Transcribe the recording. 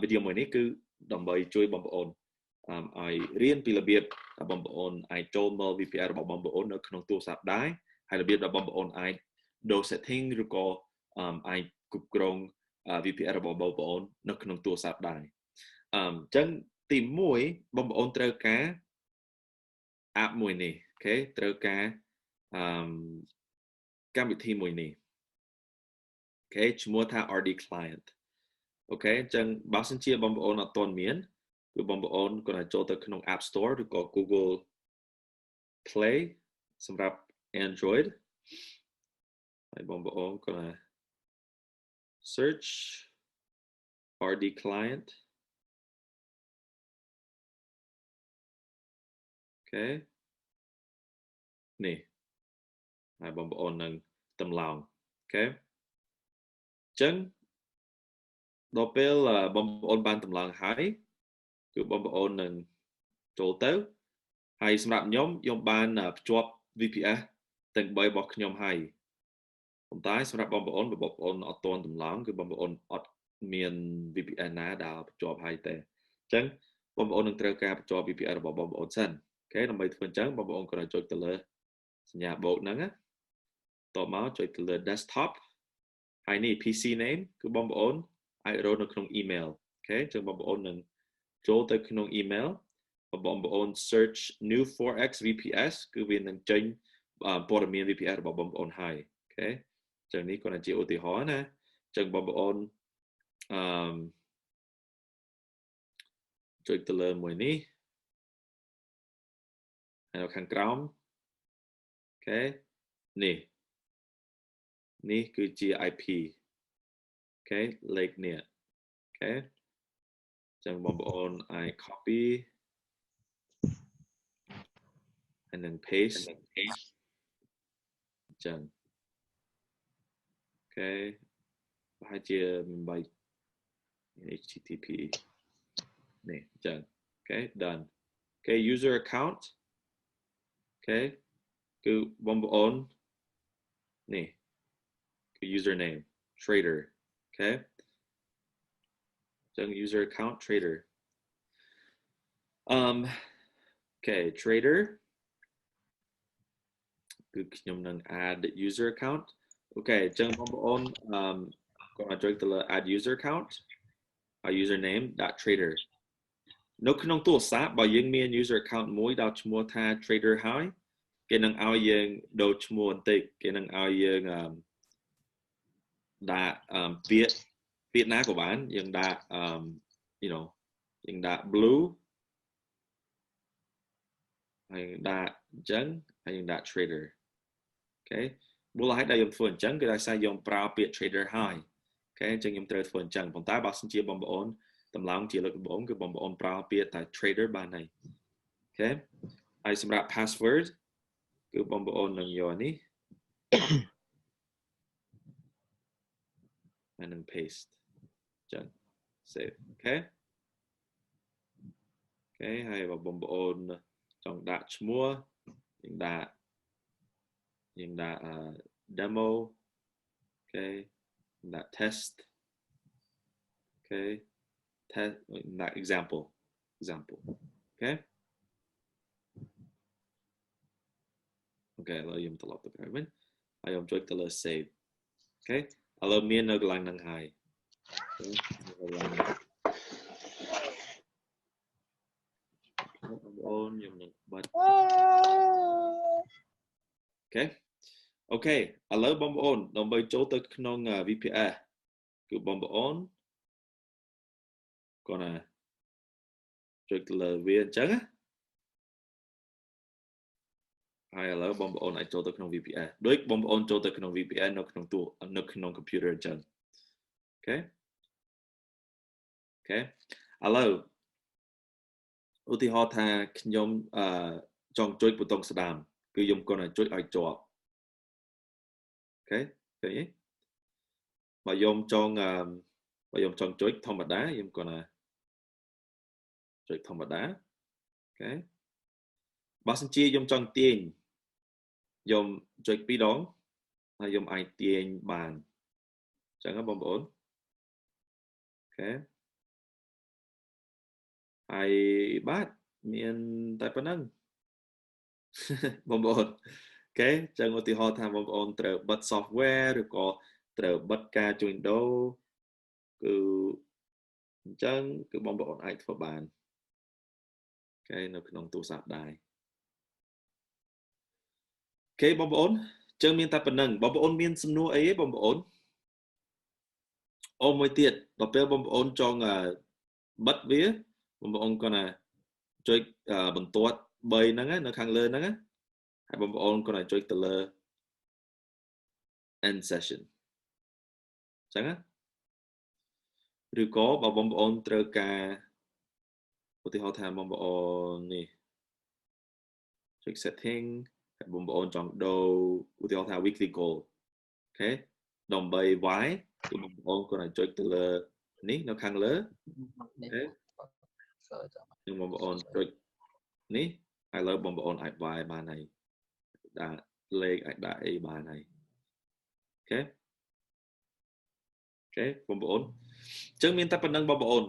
video មួយនេះគឺដើម្បីជួយបងប្អូនឲ្យរៀនពីរបៀបបងប្អូនអាចចូលមក VPN របស់បងប្អូននៅក្នុងទូរស័ព្ទដែរហើយរបៀបដែលបងប្អូនអាចដូរ setting ឬក៏អាចគ្រប់គ្រង VPN របស់បងប្អូននៅក្នុងទូរស័ព្ទដែរអញ្ចឹងទី1បងប្អូនត្រូវការ app មួយនេះអូខេត្រូវការកម្មវិធីមួយនេះអូខេឈ្មោះថា RD Client អូខេអញ្ចឹងបើសិនជាបងប្អូនអត់ទាន់មានគឺបងប្អូនគាត់អាចចូលទៅក្នុង App Store ឬក៏ Google Play សម្រាប់ Android ហើយបងប្អូនគាត់អាច search RD Client អូខេនេះហើយបងប្អូននឹងតម្លើងអូខេអញ្ចឹងដល់ពេលបងប្អូនបានតម្លើងហើយគឺបងប្អូននឹងចូលទៅហើយសម្រាប់ខ្ញុំបានភ្ជាប់ VPS ទាំង3របស់ខ្ញុំហើយប៉ុន្តែសម្រាប់បងប្អូនអត់ទាន់តម្លើងគឺបងប្អូនអត់មាន VPN ណាដែលភ្ជាប់ហើយទេអញ្ចឹងបងប្អូននឹងត្រូវការភ្ជាប់ VPN របស់បងប្អូនសិនអូខេដើម្បីធ្វើអញ្ចឹងបងប្អូនគ្រាន់តែចុចទៅលើសញ្ញាបូកហ្នឹងតមកចុចទៅលើ desktop ហើយនេះ PC name គឺបងប្អូនអាចរកនៅក្នុង email អូខេអញ្ចឹងបងប្អូននឹងចូលទៅក្នុង email បងប្អូន search new 4x VPS គឺវានឹងចេញព័ត៌មាន VPS របស់បងប្អូនហើយអូខេអញ្ចឹងនេះគាត់ជាឧទាហរណ៍ណាអញ្ចឹងបងប្អូនចុចទៅលើមួយនេះហើយនៅខាងក្រោមអូខេនេះគឺជា IP អូខេលេខនេះអូខេអញ្ចឹងបងប្អូនអាច copy and then paste អញ្ចឹងអូខេប្រហែលជាមិនបាច់ HTTP នេះអញ្ចឹងអូខេ done អូខេ user account អូខេគឺបងប្អូននេះគឺ username trader អូខេអញ្ចឹង user account trader អូខេ trader គឺខ្ញុំនឹង add user account អូខេអញ្ចឹងបងប្អូនគាត់អាចចុចទៅលើ add user account ហើយ username .trader នៅក្នុងទូរស័ព្ទបើយើងមាន user account មួយដែលឈ្មោះថា trader ហើយគេនឹងឲ្យយើងដូរឈ្មោះបន្តិចគេនឹងឲ្យយើងដាក់ពាក្យណាក៏បានយើងដាក់ you know យើងដាក់ blue ហើយដាក់អញ្ចឹងហើយយើងដាក់ trader អូខេមូលហេតុដែលខ្ញុំធ្វើអញ្ចឹងគឺដោយសារខ្ញុំប្រើពាក្យ trader ហើយអូខេអញ្ចឹងខ្ញុំត្រូវធ្វើអញ្ចឹងប៉ុន្តែបើសិនជាបងប្អូនតម្លើងជាលើកដំបូងគឺបងប្អូនប្រើពាក្យតែ trader បានហើយអូខេហើយសម្រាប់ password គឺបងប្អូននឹងយកនេះហើយនឹង paste អញ្ចឹង save អូខេហើយបងប្អូនចង់ដាក់ឈ្មោះយើងដាក់ demo អូខេដាក់ test អូខេ test ដាក់ example អូខេអូខេឥឡូវខ្ញុំត្រឡប់ទៅក្រោយវិញហើយខ្ញុំចុចទៅលើ save អូខេឥឡូវមាននៅកន្លែងហ្នឹងហើយបងប្អូនខ្ញុំនឹងបិទអូខេឥឡូវបងប្អូនដើម្បីចូលទៅក្នុង VPS គឺបងប្អូនគាត់ណាចុចទៅលើវាអញ្ចឹងណាហើយឥឡូវបងប្អូនអាចចូលទៅក្នុង VPN ដូចបងប្អូនចូលទៅក្នុង VPN នៅក្នុង computer អញ្ចឹងអូខេឥឡូវឧទាហរណ៍ថាខ្ញុំចង់ចុចប៊ូតុងស្ដាមគឺខ្ញុំគ្រាន់តែចុចឲ្យជាប់អូខេឃើញទេបើខ្ញុំចង់ចុចធម្មតាខ្ញុំគ្រាន់តែចុចធម្មតាអូខេបើសិនជាខ្ញុំចង់ទាញខ្ញុំចុច2ដងហើយខ្ញុំអាចទាញបានអញ្ចឹងបងប្អូនអូខេ ហើយបាទមានតែប៉ុណ្្នឹង បងប្អូនអូខេចឹងឧទាហរណ៍ថាបងប្អូនត្រូវបិទ software ឬក៏ត្រូវបិទការជួញដូរគឺអញ្ចឹងគឺបងប្អូនអាចធ្វើបានអូខេនៅក្នុងទូរស័ព្ទដែរអូខេបងប្អូនចឹងមានតែប៉ុណ្្នឹងបងប្អូនមានសំណួរអីទេបងប្អូនអូមួយទៀតដល់ពេលបងប្អូនចង់បិទវាបងប្អូនគាត់ណាចុចបន្ទាត់3ហ្នឹងនៅខាងលើហ្នឹងហើយបងប្អូនគាត់ណាចុចទៅលើ end session ចឹងណាឬក៏បើបងប្អូនត្រូវការឧទាហរណ៍ថាបងប្អូននេះចុច setting ហើយបងប្អូនចង់ដូរឧទាហរណ៍ថា weekly goal អូខេដើម្បី why គឺបងប្អូនគាត់អាចចុចទៅលើនេះនៅខាងលើអូខេនឹងបងប្អូនចុចនេះហើយលើបងប្អូនអាច why បានហើយដាក់លេខអាចដាក់អីបានហើយអូខេបងប្អូនអញ្ចឹងមានតែប៉ុណ្្នឹងបងប្អូន